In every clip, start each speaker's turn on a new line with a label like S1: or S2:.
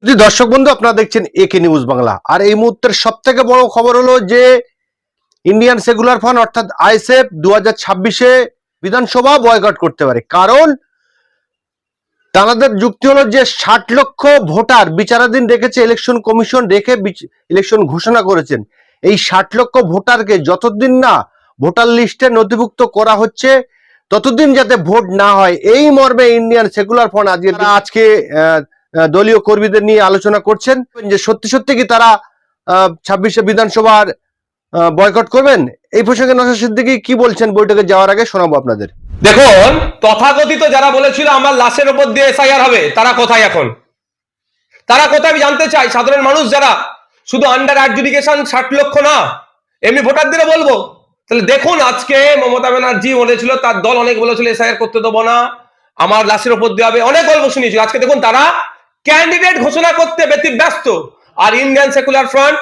S1: জি দর্শক বন্ধু, আপনারা দেখছেন একে নিউজ বাংলা। আর এই মুহূর্তের সব থেকে বড় খবর হলো যে ইন্ডিয়ান সেকুলার ফ্রন্ট অর্থাৎ আইএসএফ 2026-এ বিধানসভা বয়কট করতে পারে। কারণ তাদের যুক্তি হলো যে 60 লক্ষ ভোটার বিচারাধীন রেখেছে ইলেকশন কমিশন, রেখে ইলেকশন ঘোষণা করেছেন। এই 60 লক্ষ ভোটারকে যতদিন না ভোটার লিস্টে নথিভুক্ত করা হচ্ছে ততদিন যাতে ভোট না হয়, এই মর্মে ইন্ডিয়ান সেকুলার ফ্রন্ট আজকে দলীয় কর্মীদের নিয়ে আলোচনা করছেন যে সত্যি সত্যি কি তারা 26-এ বিধানসভার বয়কট করবেন। এই প্রসঙ্গে নওশাদ সিদ্দিকী কি বলছেন বৈঠকে যাওয়ার আগে শোনাবো আপনাদের।
S2: দেখুন, তথাকথিত যারা বলেছিল আমার লাশের উপর দিয়ে এসআইআর হবে, তারা কোথায় এখন? তারা কোথায় আমি জানতে চাই। সাধারণ মানুষ যারা, শুধু আন্ডার অ্যাডজুডিকেশন 60 লক্ষ না, এমনি ভোটারদের বলবো। তাহলে দেখুন, আজকে মমতা ব্যানার্জি বলেছিল, তার দল অনেক বলেছিল এসআইআর করতে দেবো না, আমার লাশের উপর দিয়ে হবে, অনেক গল্প শুনিয়েছিল। আজকে দেখুন তারা ক্যান্ডিডেট ঘোষণা করতে ব্যস্ত। আর ইন্ডিয়ান সেকুলার ফ্রন্ট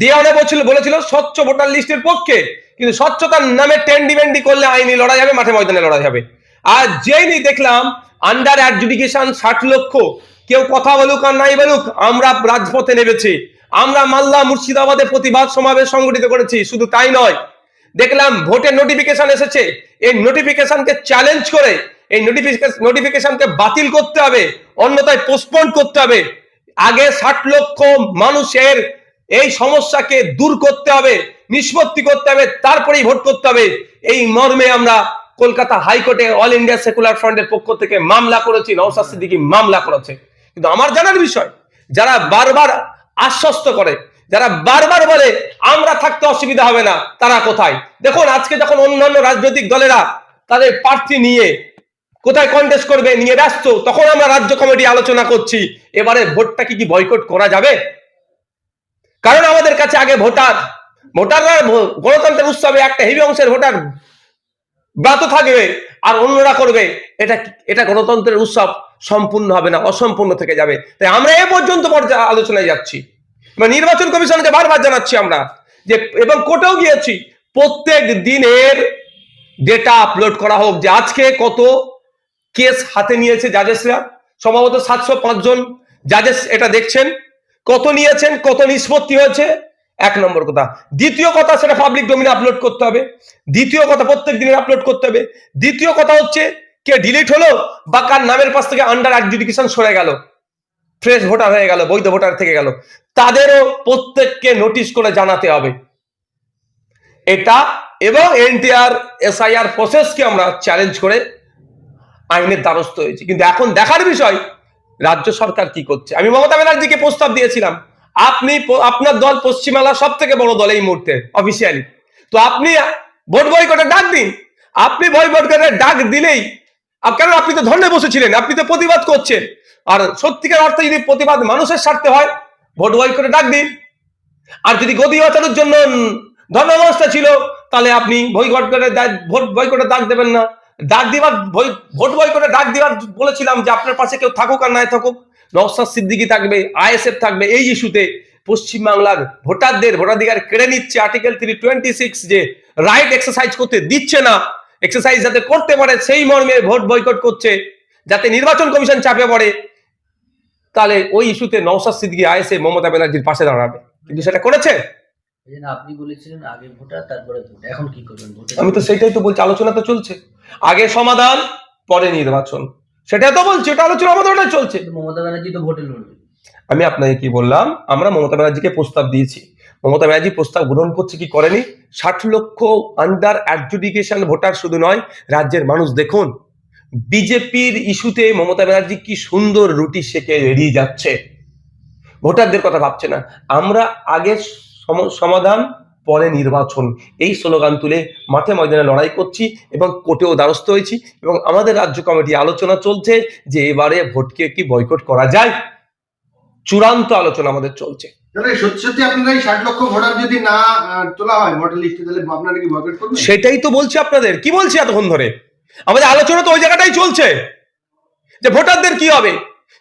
S2: দেওয়ানে বলেছিল স্বচ্ছ ভোটার লিস্টের পক্ষে, কিন্তু স্বচ্ছতার নামে টেন্ডি বেন্ডি করলে আইনি লড়াই হবে, মাঠে ময়দানে লড়াই হবে। আর যেই দেখলাম আন্ডার অ্যাডজুডিকেশন 60 লক্ষ, কেউ কথা বলুক আর নাই বলুক, আমরা রাজপথে নেমেছি। আমরা মালদা মুর্শিদাবাদে প্রতিবাদ সমাবেশ সংগঠিত করেছি। শুধু তাই নয়, দেখলাম ভোটের নোটিফিকেশন এসেছে, এই নোটিফিকেশনকে চ্যালেঞ্জ করে এই নোটিফিকেশনকে বাতিল করতে হবে, অন্যথায় পোস্টপোন করতে হবে। আগে 60 লক্ষ মানুষের এই সমস্যাকে দূর করতে হবে, নিষ্পত্তি করতে হবে, তারপরেই ভোট করতে হবে। এই মর্মে আমরা কলকাতা হাইকোর্টে অল ইন্ডিয়া সেকুলার ফ্রন্টের পক্ষ থেকে মামলা করেছি। নওশাদ সিদ্দিকী মামলা করেছে। কিন্তু আমার জানার বিষয়, যারা বারবার আশ্বস্ত করে, যারা বারবার বলে আমরা থাকতে অসুবিধা হবে না, তারা কোথায়? দেখুন, আজকে যখন অন্যান্য রাজনৈতিক দলেরা তাদের প্রার্থী নিয়ে কোথায় কন্টেস্ট করবে নিয়ে ব্যস্ত, তখন আমরা রাজ্য কমিটি আলোচনা করছি এবারে ভোটটা কি বয়কট করা যাবে। কারণ আমাদের কাছে আগে ভোটাররা গণতন্ত্রের উৎসবে একটা হেভি অংশের ভোটার ব্রত থাকবে আর অন্যরা করবে, এটা গণতন্ত্রের উৎসব সম্পূর্ণ হবে না, অসম্পূর্ণ থেকে যাবে। তাই আমরা এ পর্যন্ত আলোচনায় যাচ্ছি, নির্বাচন কমিশনকে বারবার জানাচ্ছি আমরা যে, এবং কোর্টেও গিয়েছি, প্রত্যেক দিনের ডেটা আপলোড করা হোক যে আজকে কত কেস হাতে নিয়েছে জাজেসরা। সম্ভবত 705 জন জাজেস এটা দেখছেন, কত নিয়েছেন, কত নিষ্পত্তি হয়েছে, এক নম্বর কথা। দ্বিতীয় কথা, সেটা পাবলিক ডোমেইনে আপলোড করতে হবে। দ্বিতীয় কথা, প্রত্যেক দিনের আপলোড করতে হবে। দ্বিতীয় কথা হচ্ছে, কে ডিলিট হলো বা কার নামের পাশ থেকে আন্ডার অ্যাডজুডিকেশন সরে গেল, ফ্রেশ ভোটার হয়ে গেল, বৈধ ভোটার থেকে গেল, তাদেরও প্রত্যেককে নোটিশ করে জানাতে হবে এটা। এবং এনটিআর এসআইআর প্রসেসকে আমরা চ্যালেঞ্জ করে আইনের দ্বারস্থ হয়েছি। কিন্তু এখন দেখার বিষয় রাজ্য সরকার কি করছে। আমি মমতা ব্যানার্জিকে প্রস্তাব দিয়েছিলাম, আপনার দল পশ্চিমবাংলার সব থেকে বড় দল এই মুহূর্তে অফিসিয়ালি, তো আপনি ভোট বয়কটের ডাক দিন। আপনি বয়কটের ডাক দিলেই, কারণ আপনি তো ধর্মে বসেছিলেন, আপনি তো প্রতিবাদ করছেন, আর সত্যিকার অর্থে যদি প্রতিবাদ মানুষের স্বার্থে হয়, ভোট বয়কটের ডাক দিন। আর যদি গদি বাঁচানোর জন্য ধর্ম ব্যবস্থা ছিল, তাহলে আপনি ভোট বয়কটের ডাক দেবেন না। ডাক দিবার ভোট বয়কটে ডাক দিবার বলেছিলাম যে আপনার পাশে কেউ থাকুক আর নাই থাকুক, নওশাদ সিদ্দিকী থাকবে, আইএসএফ থাকবে। এই ইস্যুতে পশ্চিমবাংলার ভোটারদের ভোটাধিকার কেড়ে নিচ্ছে আর্টিকেল 326, যে রাইট এক্সারসাইজ করতে দিচ্ছে না, এক্সারসাইজ যাতে করতে পারে সেই মর্মে ভোট বয়কট করছে, যাতে নির্বাচন কমিশন চাপে পড়ে। তাহলে ওই ইস্যুতে নওশাদ সিদ্দিকী, আইএসএফ মমতা ব্যানার্জির পাশে দাঁড়াবে, কিন্তু সেটা করেছে।
S3: আপনি বলেছিলেন আগে ভোটার তারপরে ভোট, এখন কি করবেন?
S2: আমি তো সেটাই তো বলছি, আলোচনা তো চলছে, আগে সমাধান পরে নির্বাচন, সেটা তো বলছি, ওটা আলোচনা আমাদের ওটাই চলছে।
S3: মমতা ব্যানার্জি তো ভোটে লড়বে।
S2: আমি আপনাকে কি বললাম, আমরা মমতা ব্যানার্জিকে প্রস্তাব দিয়েছি, মমতা ব্যানার্জি প্রস্তাব গ্রহণ করছে কি করেনি। 60 লক্ষ আন্ডার অ্যাডজুডিকেশন ভোটার শুধু নয়, রাজ্যের মানুষ দেখুন বিজেপির ইস্যুতে মমতা ব্যানার্জি কি সুন্দর রুটি সেকে এড়িয়ে যাচ্ছে, ভোটারদের কথা ভাবছে না। আমরা আগে সমাধান পরে নির্বাচন, এই স্লোগান তুলে মাঠে ময়দানে লড়াই করছি এবং কোর্টেও দ্বারস্থ হয়েছি। এবং আমাদের রাজ্য কমিটি আলোচনা চলছে যে এবারে ভোটকে কি বয়কট করা যায়, চূড়ান্ত আলোচনা আমাদের চলছে।
S1: সত্যি আপনারা এই 60 লক্ষ ভোটার যদি না তোলা হয় ভোটার লিস্টে, তাহলে আপনারা কি বয়কট করবেন?
S2: সেটাই তো বলছি আপনাদের, কি বলছি এতক্ষণ ধরে, আমাদের আলোচনা তো ওই জায়গাটাই চলছে যে ভোটারদের কি হবে।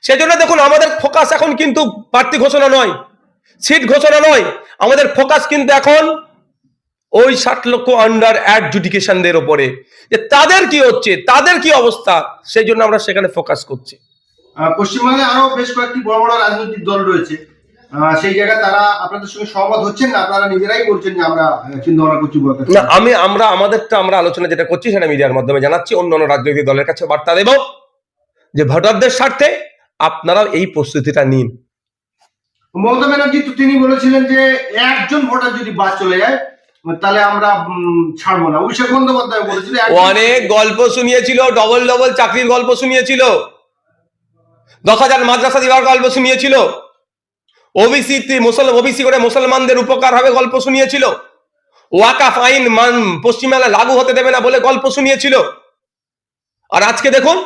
S2: সেজন্য দেখুন, আমাদের ফোকাস এখন কিন্তু প্রার্থী ঘোষণা নয়, সিট ঘোষণা নয়, আমাদের ফোকাস কিন্তু এখন ওই 60 লক্ষ আন্ডার অ্যাডজুডিকেশনদের উপরে, যে তাদের কি হচ্ছে, তাদের কি অবস্থা, সেই জন্য আমরা সেখানে ফোকাস করছি।
S1: পশ্চিমবঙ্গে আরো বেশ কয়েকটি বড় বড় রাজনৈতিক দল রয়েছে, সেই জায়গায় তারা আপনাদের সঙ্গে সহমত হচ্ছেন না? আপনারা নিজেরাই বলছেন যে আমরা চিন্তা ভাবনা করছি বলতে।
S2: না, আমরা আলোচনা যেটা করছি সেটা মিডিয়ার মাধ্যমে জানাচ্ছি, অন্যান্য রাজনৈতিক দলের কাছে বার্তা দেব যে ভোটারদের স্বার্থে আপনারা এই প্রস্তুতিটা নিন।
S1: মমতা ব্যানার্জি তো তিনি বলেছিলেন যে একজন ভোটার যদি বাদ চলে যায় তাহলে আমরা ছাড়বো না। অভিষেক বন্দ্যোপাধ্যায় বলেছিল,
S2: অনেক গল্প শুনিয়েছিল, ডবল ডবল চাকরির গল্প শুনিয়েছিল, 10,000 মাদ্রাসা দেওয়ার গল্প শুনিয়েছিল, ওবিসি করে মুসলমানদের উপকার হবে গল্প শুনিয়েছিল, ওয়াকাফ আইন পশ্চিমবাংলায় লাগু হতে দেবে না বলে গল্প শুনিয়েছিল। আর আজকে দেখুন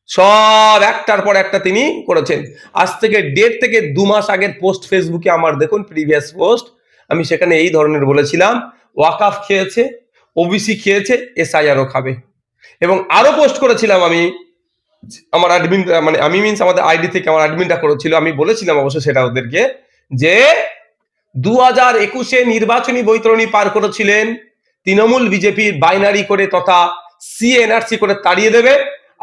S2: সব একটার পর একটা তিনি করেছেন। আজ থেকে 1.5 থেকে 2 মাস আগের পোস্ট ফেসবুকে আমার দেখুন, প্রিভিয়াস পোস্ট, আমি সেখানে এই ধরনের বলেছিলাম ওয়াকাফ খেয়েছে, ওবিসি খেয়েছে, এসআইআরও খাবে। এবং আরো পোস্ট করেছিলাম আমি, আমার অ্যাডমিন মানে আমি মিন্স আমাদের আইডি থেকে আমার অ্যাডমিনটা করেছিল, আমি বলেছিলাম অবশ্য সেটা ওদেরকে যে 2021-এ নির্বাচনী বৈতরণী পার করেছিলেন তৃণমূল বিজেপির বাইনারি করে তথা সিএনআরসি করে তাড়িয়ে দেবে,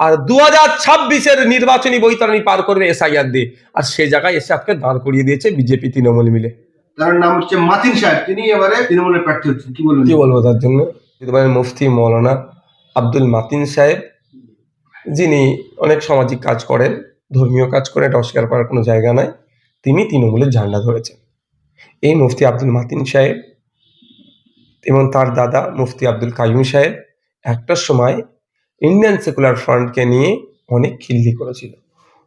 S2: আর 2026-এর নির্বাচনী বৈতরণী পার করবে এসআইআর দিয়ে। আর সেই জায়গায় এসে আজকে দাঁড় করিয়ে দিয়েছে বিজেপি তৃণমূল মিলে।
S1: তার নাম হচ্ছে মাতিন সাহেব, তিনি এবারে তৃণমূলের প্রার্থী হচ্ছেন। কি বলবো
S2: তার জন্য? মুফতি মৌলানা আব্দুল মাতিন সাহেব, যিনি অনেক সামাজিক কাজ করেন, ধর্মীয় কাজ করেন, এটা অস্বীকার করার কোনো জায়গা নাই, তিনি তৃণমূলের ঝান্ডা ধরেছেন। এই মুফতি আব্দুল মাতিন সাহেব এবং তার দাদা মুফতি আব্দুল কাইয়ুম সাহেব একটা সময় ইন্ডিয়ান সেকুলার ফ্রন্টকে নিয়ে অনেক খিল্লি করেছিল,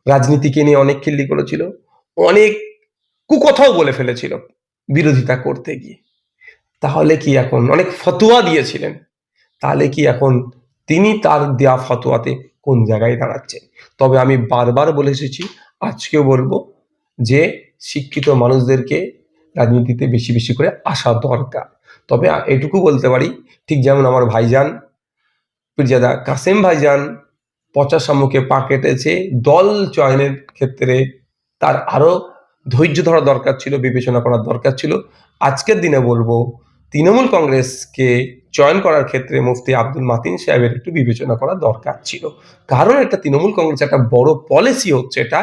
S2: রাজনীতিকে নিয়ে অনেক খিল্লি করেছিল, অনেক কুকথাও বলে ফেলেছিল বিরোধিতা করতে গিয়ে। তাহলে কি এখন অনেক ফতোয়া দিয়েছিলেন, তাহলে কি এখন তিনি তার দেওয়া ফতোয়াতে কোন জায়গায় দাঁড়াচ্ছেন? তবে আমি বারবার বলে এসেছি, আজকেও বলবো যে শিক্ষিত মানুষদেরকে রাজনীতিতে বেশি বেশি করে আসা দরকার। তবে এটুকু বলতে পারি, ঠিক যেমন আমার ভাইজান পীরজাদা কাসেম ভাইজান পচা সম্মুখে পা কেটেছে, দল চয়নের ক্ষেত্রে তার আরো ধৈর্য ধরা দরকার ছিল, বিবেচনা করার দরকার ছিল। আজকের দিনে বলবো তৃণমূল কংগ্রেসকে চয়ন করার ক্ষেত্রে মুফতি আব্দুল মাতিন সাহেবের একটু বিবেচনা করা দরকার ছিল। কারণ একটা তৃণমূল কংগ্রেস একটা বড় পলিসি হচ্ছে এটা,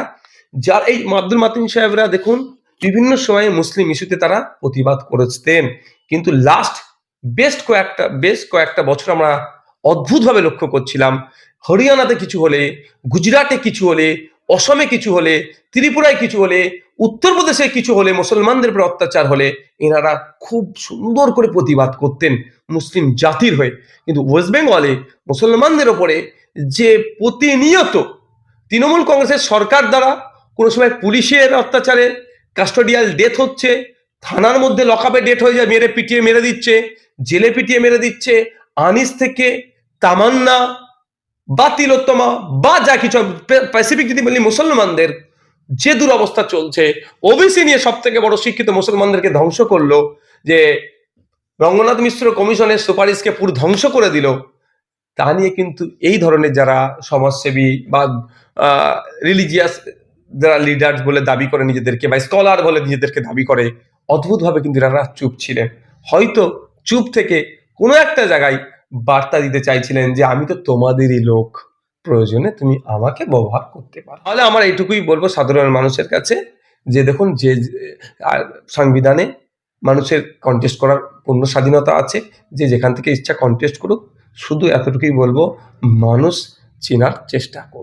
S2: যার এই আব্দুল মাতিন সাহেবরা দেখুন বিভিন্ন সময়ে মুসলিম ইস্যুতে তারা প্রতিবাদ করেছেন, কিন্তু লাস্ট বেশ কয়েকটা বছর আমরা অদ্ভুতভাবে লক্ষ্য করছিলাম, হরিয়ানাতে কিছু হলে, গুজরাটে কিছু হলে, অসমে কিছু হলে, ত্রিপুরায় কিছু হলে, উত্তরপ্রদেশে কিছু হলে, মুসলমানদের উপর অত্যাচার হলে এনারা খুব সুন্দর করে প্রতিবাদ করতেন মুসলিম জাতির হয়ে। কিন্তু ওয়েস্ট বেঙ্গলে মুসলমানদের ওপরে যে প্রতিনিয়ত তৃণমূল কংগ্রেসের সরকার দ্বারা কোনো সময় পুলিশের অত্যাচারে কাস্টোডিয়াল ডেথ হচ্ছে, থানার মধ্যে লকআপে ডেথ হয়ে যায়, পিটিয়ে মেরে দিচ্ছে, জেলে পিটিয়ে মেরে দিচ্ছে, আনিস থেকে তামান্না বা তিলোত্তমা বা যা কিছু, স্পেসিফিক যদি বলি মুসলমানদের যে দুরবস্থা চলছে, ওবিসি নিয়ে সব থেকে বড় শিক্ষিত মুসলমানদেরকে ধ্বংস করলো, যে রঙ্গনাথ মিশ্র কমিশনের সুপারিশকে পুরো ধ্বংস করে দিল, তা নিয়ে কিন্তু এই ধরনের যারা সমাজসেবী বা রিলিজিয়াস যারা লিডার বলে দাবি করে নিজেদেরকে, বা স্কলার বলে নিজেদেরকে দাবি করে, অদ্ভুতভাবে কিন্তু এরা চুপ ছিলেন। হয়তো চুপ থেকে কোনো একটা জায়গায় বার্তা দিতে চাইছিলেন যে আমি তো তোমাদেরই লোক, প্রয়োজনে তুমি আমাকে ব্যবহার করতে পারো। তাহলে আমার এইটুকুই বলবো সাধারণ মানুষের কাছে, যে দেখুন যে সংবিধানে মানুষের কন্টেস্ট করার পূর্ণ স্বাধীনতা আছে, যে যেখান থেকে ইচ্ছা কন্টেস্ট করুক, শুধু এতটুকুই বলবো মানুষ চেনার চেষ্টা করুক।